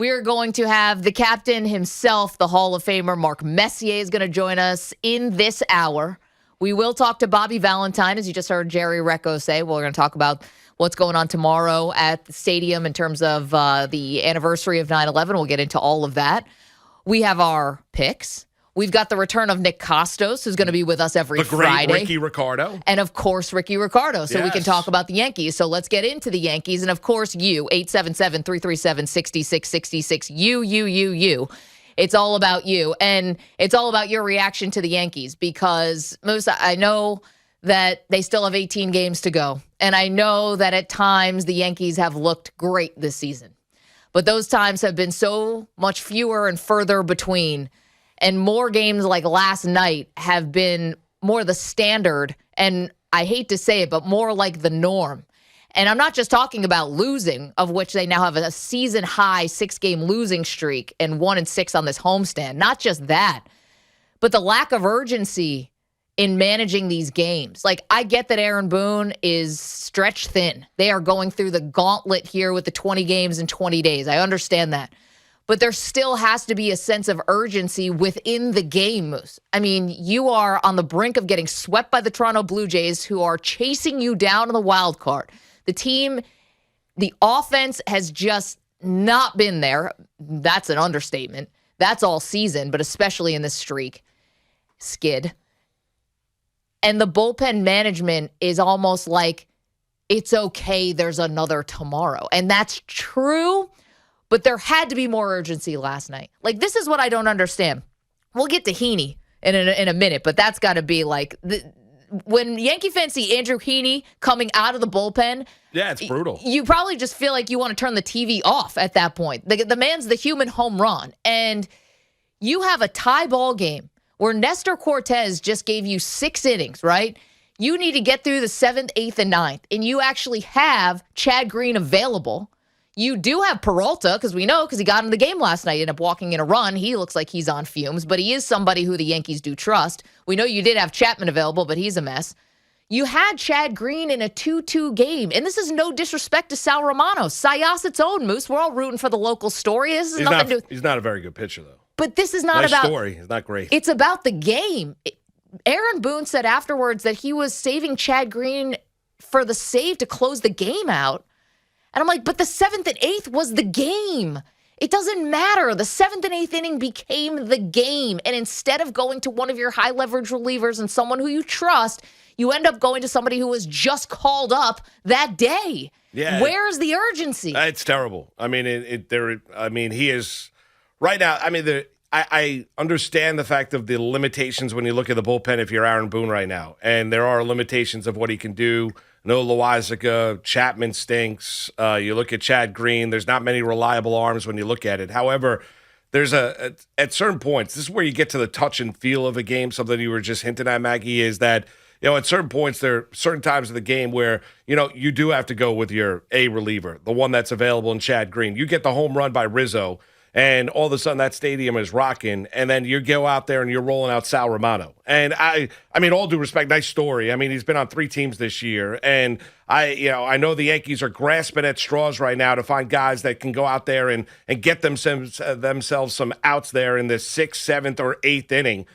We are going to have the captain himself, the Hall of Famer, Mark Messier, is going to join us in this hour. We will talk to Bobby Valentine, as you just heard Jerry Recco say. We're going to talk about what's going on tomorrow at the stadium in terms of the anniversary of 9/11. We'll get into all of that. We have our picks. We've got the return of Nick Costos, who's going to be with us every Friday. The great Ricky Ricardo. And, of course, Ricky Ricardo. So we can talk about the Yankees. So let's get into the Yankees. And, of course, you, 877-337-6666. You. It's all about you. And it's all about your reaction to the Yankees because, Musa, I know that they still have 18 games to go. And I know that at times the Yankees have looked great this season. But those times have been so much fewer and further between. And more games like last night have been more the standard, and I hate to say it, but more like the norm. And I'm not just talking about losing, of which they now have a season-high 6-game losing streak and 1-6 on this homestand. Not just that, but the lack of urgency in managing these games. Like, I get that Aaron Boone is stretched thin. They are going through the gauntlet here with the 20 games in 20 days. I understand that. But there still has to be a sense of urgency within the game, Moose. I mean, you are on the brink of getting swept by the Toronto Blue Jays, who are chasing you down in the wild card. The team, the offense has just not been there. That's an understatement. That's all season, but especially in this streak. Skid. And the bullpen management is almost like, it's okay, there's another tomorrow. And that's true. But there had to be more urgency last night. Like, this is what I don't understand. We'll get to Heaney in a minute, but that's got to be like, when Yankee fans see Andrew Heaney coming out of the bullpen. Yeah, it's brutal. You probably just feel like you want to turn the TV off at that point. The man's the human home run. And you have a tie ball game where Nestor Cortez just gave you 6 innings, right? You need to get through the 7th, 8th, and 9th. And you actually have Chad Green available. You do have Peralta, because we know, because he got in the game last night, ended up walking in a run. He looks like he's on fumes, but he is somebody who the Yankees do trust. We know you did have Chapman available, but he's a mess. You had Chad Green in a 2-2 game, and this is no disrespect to Sal Romano. Syosset's own, Moose. We're all rooting for the local story. This is He's not a very good pitcher, though. But this is not nice about... story. It's not great. It's about the game. Aaron Boone said afterwards that he was saving Chad Green for the save to close the game out. And I'm like, but the 7th and 8th was the game. It doesn't matter. The 7th and 8th inning became the game. And instead of going to one of your high leverage relievers and someone who you trust, you end up going to somebody who was just called up that day. Yeah. Where's the urgency? It's terrible. I mean, he is right now. I mean, I understand the fact of the limitations when you look at the bullpen if you're Aaron Boone right now. And there are limitations of what he can do. No Loaisiga, Chapman stinks. You look at Chad Green. There's not many reliable arms when you look at it. However, there's at certain points, this is where you get to the touch and feel of a game. Something you were just hinting at, Maggie, is that, at certain points, there are certain times of the game where, you do have to go with your A reliever, the one that's available in Chad Green. You get the home run by Rizzo, and all of a sudden that stadium is rocking, and then you go out there and you're rolling out Sal Romano. And I mean, all due respect, nice story. I mean, he's been on 3 teams this year, and I know the Yankees are grasping at straws right now to find guys that can go out there and get themselves some outs there in the 6th, 7th, or 8th inning.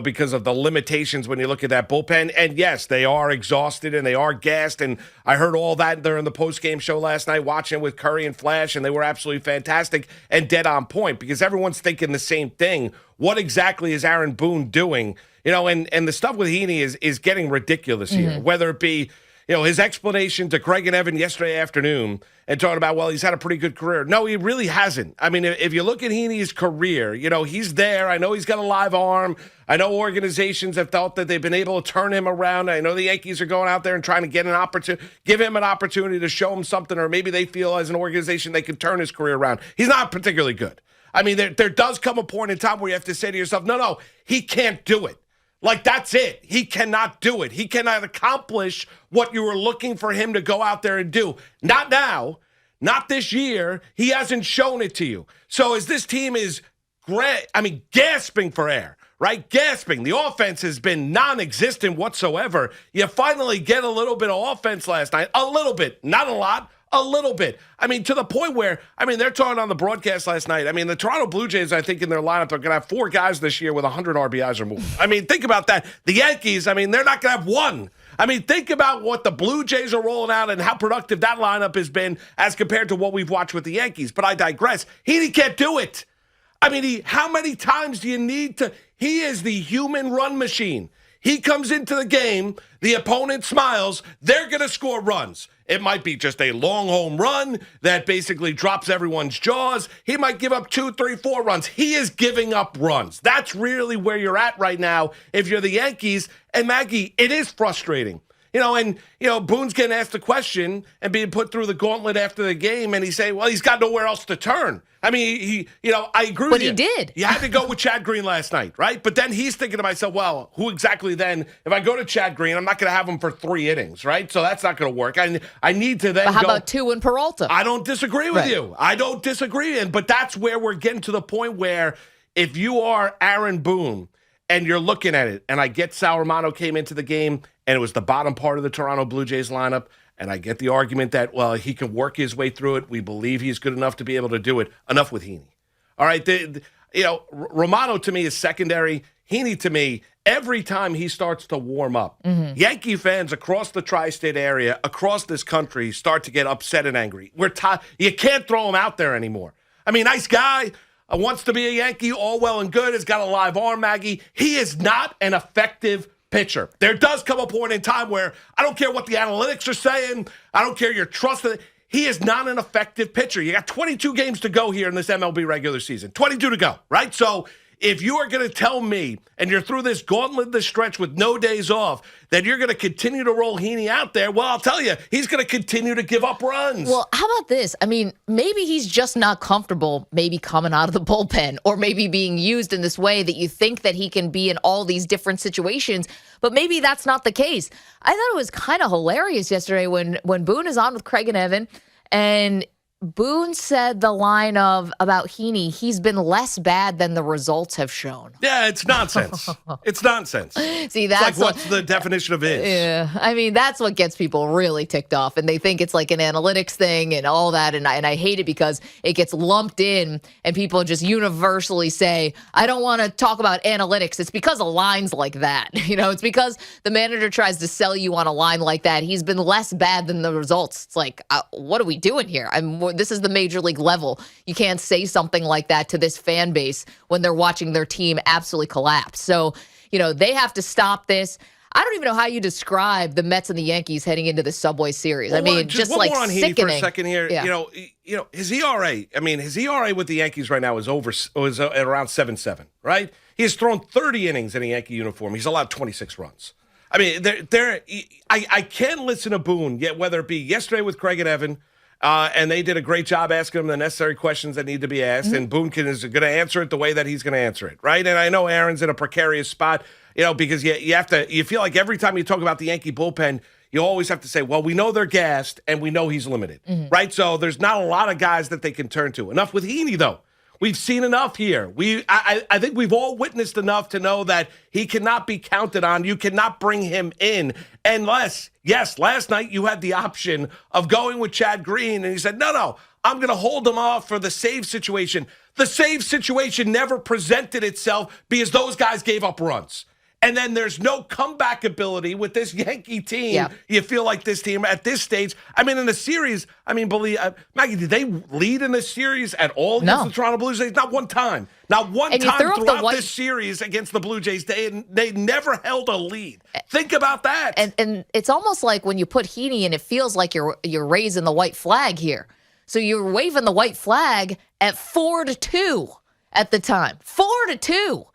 Because of the limitations when you look at that bullpen. And yes, they are exhausted and they are gassed. And I heard all that during the post-game show last night, watching with Curry and Flash, and they were absolutely fantastic and dead on point because everyone's thinking the same thing. What exactly is Aaron Boone doing? And the stuff with Heaney is getting ridiculous here, whether it be, his explanation to Craig and Evan yesterday afternoon and talking about, well, he's had a pretty good career. No, he really hasn't. I mean, if you look at Heaney's career, he's there. I know he's got a live arm. I know organizations have felt that they've been able to turn him around. I know the Yankees are going out there and trying to get give him an opportunity to show him something, or maybe they feel as an organization they can turn his career around. He's not particularly good. I mean, there does come a point in time where you have to say to yourself, no, he can't do it. Like, that's it. He cannot do it. He cannot accomplish what you were looking for him to go out there and do. Not now. Not this year. He hasn't shown it to you. So as this team is, gasping for air, right? Gasping. The offense has been non-existent whatsoever. You finally get a little bit of offense last night. A little bit. Not a lot. A little bit. I mean, to the point where, they're talking on the broadcast last night. The Toronto Blue Jays, I think, in their lineup, they're going to have 4 guys this year with 100 RBIs or more. Think about that. The Yankees, they're not going to have 1. Think about what the Blue Jays are rolling out and how productive that lineup has been as compared to what we've watched with the Yankees. But I digress. He can't do it. How many times do you need to? He is the human run machine. He comes into the game, the opponent smiles, they're going to score runs. It might be just a long home run that basically drops everyone's jaws. He might give up 2, 3, 4 runs. He is giving up runs. That's really where you're at right now if you're the Yankees. And Maggie, it is frustrating. Boone's getting asked a question and being put through the gauntlet after the game, and he's saying, well, he's got nowhere else to turn. I agree with you. But he did. You had to go with Chad Green last night, right? But then he's thinking to myself, well, who exactly then? If I go to Chad Green, I'm not going to have him for 3 innings, right? So that's not going to work. I need to then But how about 2 in Peralta? I don't disagree with you. I don't disagree. But that's where we're getting to the point where if you are Aaron Boone and you're looking at it, and I get Sal Romano came into the game, and it was the bottom part of the Toronto Blue Jays lineup, and I get the argument that, well, he can work his way through it. We believe he's good enough to be able to do it. Enough with Heaney. All right, Romano to me is secondary. Heaney to me, every time he starts to warm up, Yankee fans across the tri-state area, across this country, start to get upset and angry. You can't throw him out there anymore. Nice guy, wants to be a Yankee, all well and good, has got a live arm, Maggie. He is not an effective pitcher. There does come a point in time where I don't care what the analytics are saying. I don't care your trust. He is not an effective pitcher. You got 22 games to go here in this MLB regular season. 22 to go, right? So if you are going to tell me, and you're through this gauntlet, this stretch with no days off, that you're going to continue to roll Heaney out there, well, I'll tell you, he's going to continue to give up runs. Well, how about this? Maybe he's just not comfortable maybe coming out of the bullpen or maybe being used in this way that you think that he can be in all these different situations, but maybe that's not the case. I thought it was kind of hilarious yesterday when Boone is on with Craig and Evan, and Boone said the line about Heaney, he's been less bad than the results have shown. Yeah, it's nonsense. It's nonsense. See, that's what's the definition of is? Yeah, that's what gets people really ticked off, and they think it's like an analytics thing and all that, and I hate it because it gets lumped in, and people just universally say, I don't want to talk about analytics. It's because of lines like that. It's because the manager tries to sell you on a line like that. He's been less bad than the results. It's like, what are we doing here? This is the major league level. You can't say something like that to this fan base when they're watching their team absolutely collapse. So, they have to stop this. I don't even know how you describe the Mets and the Yankees heading into the Subway Series. Well, just one like more on sickening. Heaney for a second here. Yeah. His ERA. His ERA with the Yankees right now is at around 7.7. Right? He has thrown 30 innings in a Yankee uniform. He's allowed 26 runs. I can't listen to Boone yet, whether it be yesterday with Craig and Evan. And they did a great job asking him the necessary questions that need to be asked. And Boone is going to answer it the way that he's going to answer it, right? And I know Aaron's in a precarious spot, because you feel like every time you talk about the Yankee bullpen, you always have to say, well, we know they're gassed and we know he's limited, right? So there's not a lot of guys that they can turn to. Enough with Heaney, though. We've seen enough here. I think we've all witnessed enough to know that he cannot be counted on. You cannot bring him in unless, yes, last night you had the option of going with Chad Green, and he said, no, I'm going to hold him off for the save situation. The save situation never presented itself because those guys gave up runs. And then there's no comeback ability with this Yankee team. Yeah. You feel like this team at this stage. In the series, believe Maggie, did they lead in this series at all against the Toronto Blue Jays? Not one time. Not one time throughout this series against the Blue Jays. They never held a lead. Think about that. And it's almost like when you put Heaney in, it feels like you're raising the white flag here. So you're waving the white flag at 4-2 at the time. 4-2.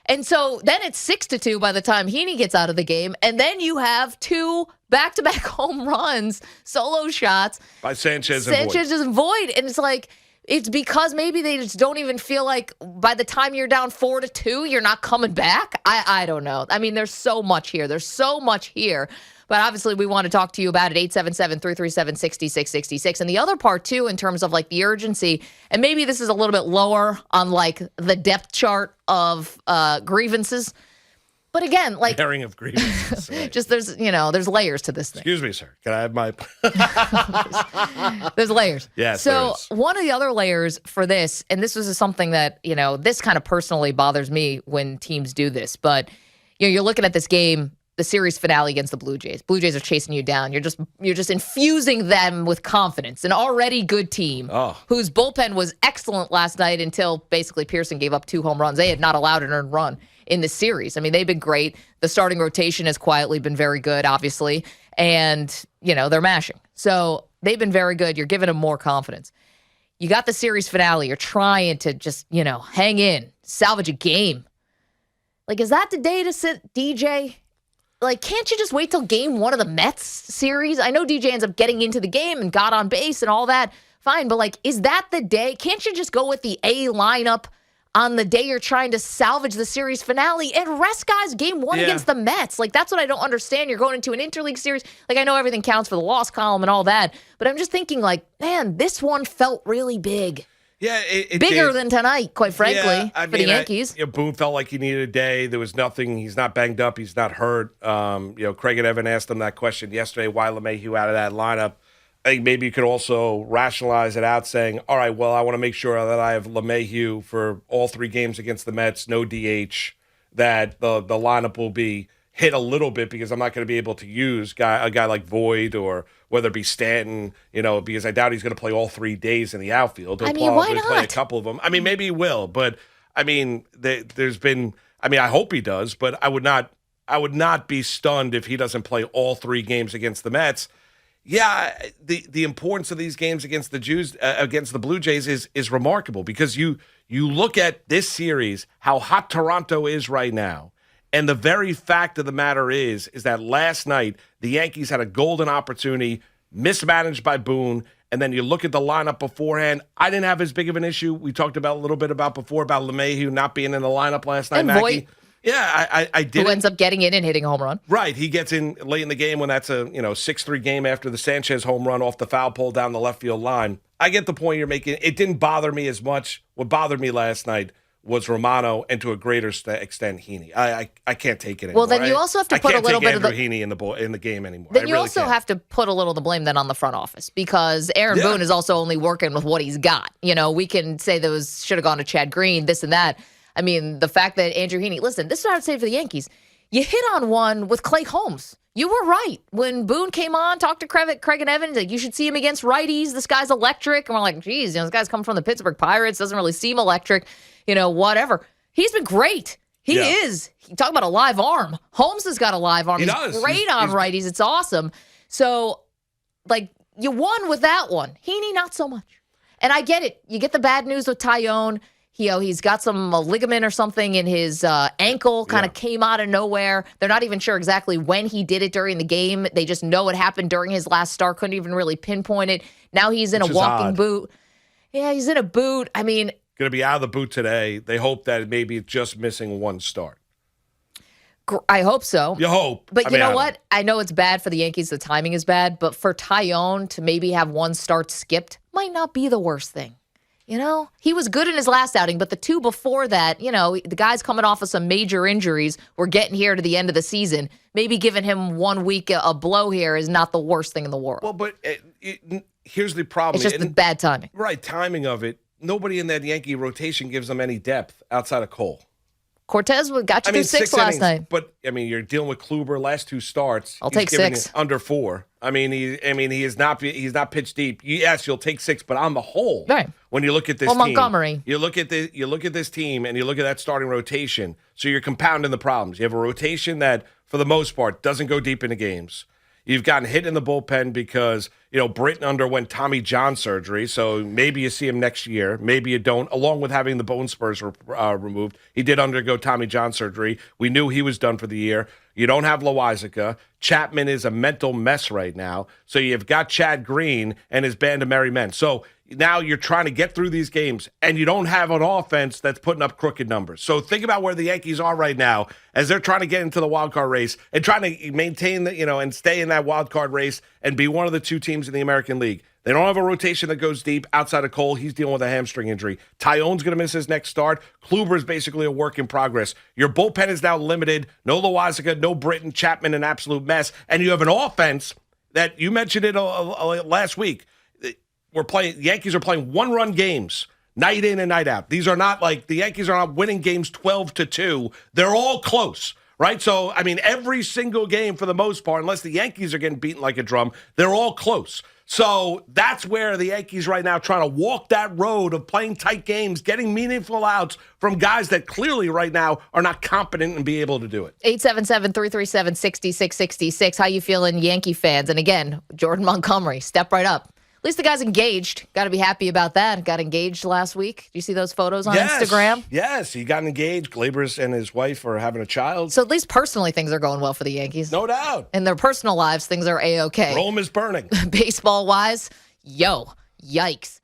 And so then it's 6-2 by the time Heaney gets out of the game. And then you have 2 back-to-back home runs, solo shots. By Sanchez and Void. And it's like, it's because maybe they just don't even feel like by the time you're down 4-2, you're not coming back. I don't know. There's so much here. There's so much here. But obviously, we want to talk to you about it, 877-337-6666. And the other part, too, in terms of, the urgency, and maybe this is a little bit lower on, the depth chart of grievances, But again, like airing of grievances. Right. just there's layers to this thing. Excuse me, sir. Can I have my? There's layers. Yes. So one of the other layers for this, and this was something that this kind of personally bothers me when teams do this, but you're looking at this game, the series finale against the Blue Jays. Blue Jays are chasing you down. You're just infusing them with confidence. An already good team whose bullpen was excellent last night until basically Pearson gave up 2 home runs. They had not allowed an earned run in the series. I mean, they've been great. The starting rotation has quietly been very good, obviously, and they're mashing. So they've been very good. You're giving them more confidence. You got the series finale. You're trying to just hang in, salvage a game. Like, is that the day to sit DJ? Like, can't you just wait till game 1 of the Mets series? I know DJ ends up getting into the game and got on base and all that. Fine, but like, is that the day? Can't you just go with the A lineup on the day you're trying to salvage the series finale and rest guys game 1 against the Mets? Like, that's what I don't understand. You're going into an interleague series. Like, I know everything counts for the loss column and all that, but I'm just thinking like, man, this one felt really big. Yeah, it bigger did. than tonight, quite frankly, for the Yankees. Boone felt like he needed a day. There was nothing. He's not banged up. He's not hurt. Craig and Evan asked him that question yesterday. Why LeMahieu out of that lineup? I think maybe you could also rationalize it out, saying, "All right, well, I want to make sure that I have LeMahieu for all 3 games against the Mets, no DH. That the lineup will be hit a little bit because I'm not going to be able to use a guy like Void or whether it be Stanton, because I doubt he's going to play all 3 days in the outfield. He'll why not? Play a couple of them. I mean, maybe he will, but I mean, there's been. I mean, I hope he does, but I would not be stunned if he doesn't play all 3 games against the Mets. Yeah, the importance of these games against the Blue Jays is remarkable because you look at this series, how hot Toronto is right now. And the very fact of the matter is that last night, the Yankees had a golden opportunity, mismanaged by Boone, and then you look at the lineup beforehand. I didn't have as big of an issue. We talked about a little bit about LeMahieu not being in the lineup last night, and Maggie. Voit, I did. Who ends up getting in and hitting a home run. Right. He gets in late in the game when that's a 6-3 game after the Sanchez home run off the foul pole down the left field line. I get the point you're making. It didn't bother me as much. What bothered me last night was Romano and to a greater extent Heaney. I can't take it anymore. Well, then you also have to put a little bit of the Heaney in the game anymore. Then you also have to put a little of the blame then on the front office because Aaron Boone is also only working with what he's got. We can say those should have gone to Chad Green, this and that. I mean, the fact that Andrew Heaney, listen, this is what I would say for the Yankees. You hit on one with Clay Holmes. You were right. When Boone came on, talked to Craig and Evans, like, you should see him against righties. This guy's electric. And we're like, geez, this guy's coming from the Pittsburgh Pirates. Doesn't really seem electric. Whatever. He's been great. He is. Talk about a live arm. Holmes has got a live arm. He's great on righties. It's awesome. So, like, you won with that one. Heaney, not so much. And I get it. You get the bad news with Tyone. He's got some ligament or something in his ankle, kind of came out of nowhere. They're not even sure exactly when he did it during the game. They just know it happened during his last start. Couldn't even really pinpoint it. Now he's in a walking boot. Yeah, he's in a boot. I mean, going to be out of the boot today. They hope that maybe it's just missing 1 start. I hope so. You hope. But you know what? I know it's bad for the Yankees. The timing is bad. But for Tyone to maybe have 1 start skipped might not be the worst thing. He was good in his last outing, but the 2 before that, the guy's coming off of some major injuries. We're getting here to the end of the season. Maybe giving him 1 week a blow here is not the worst thing in the world. Well, but here's the problem. It's just the bad timing. Right, timing of it. Nobody in that Yankee rotation gives them any depth outside of Cole. Cortez got you through 6 last night. But, you're dealing with Kluber, last 2 starts. I'll take 6. Under 4. He is not pitched deep. Yes, you'll take 6, but on the whole, right. When you look at this team, Montgomery. You look at this team and you look at that starting rotation, so you're compounding the problems. You have a rotation that, for the most part, doesn't go deep into games. You've gotten hit in the bullpen because, Britton underwent Tommy John surgery, so maybe you see him next year. Maybe you don't, along with having the bone spurs removed. He did undergo Tommy John surgery. We knew he was done for the year. You don't have Loizaga. Chapman is a mental mess right now. So you've got Chad Green and his band of merry men. So now you're trying to get through these games, and you don't have an offense that's putting up crooked numbers. So think about where the Yankees are right now as they're trying to get into the wild card race and trying to maintain and stay in that wild card race and be one of the 2 teams in the American League. They don't have a rotation that goes deep outside of Cole. He's dealing with a hamstring injury. Tyone's going to miss his next start. Kluber is basically a work in progress. Your bullpen is now limited. No Loaisiga, no Britton, Chapman, an absolute mess. And you have an offense that you mentioned it last week. Yankees are playing one-run games night in and night out. These are not like the Yankees are not winning games 12-2. They're all close. Right? So, I mean, every single game for the most part, unless the Yankees are getting beaten like a drum, they're all close. So that's where the Yankees right now trying to walk that road of playing tight games, getting meaningful outs from guys that clearly right now are not competent and be able to do it. 877-337-6666. How you feeling, Yankee fans? And again, Jordan Montgomery, step right up. At least the guy's engaged. Got to be happy about that. Got engaged last week. Do you see those photos on Instagram? Yes, he got engaged. Glaber and his wife are having a child. So at least personally, things are going well for the Yankees. No doubt. In their personal lives, things are A-okay. Rome is burning. Baseball-wise, yikes.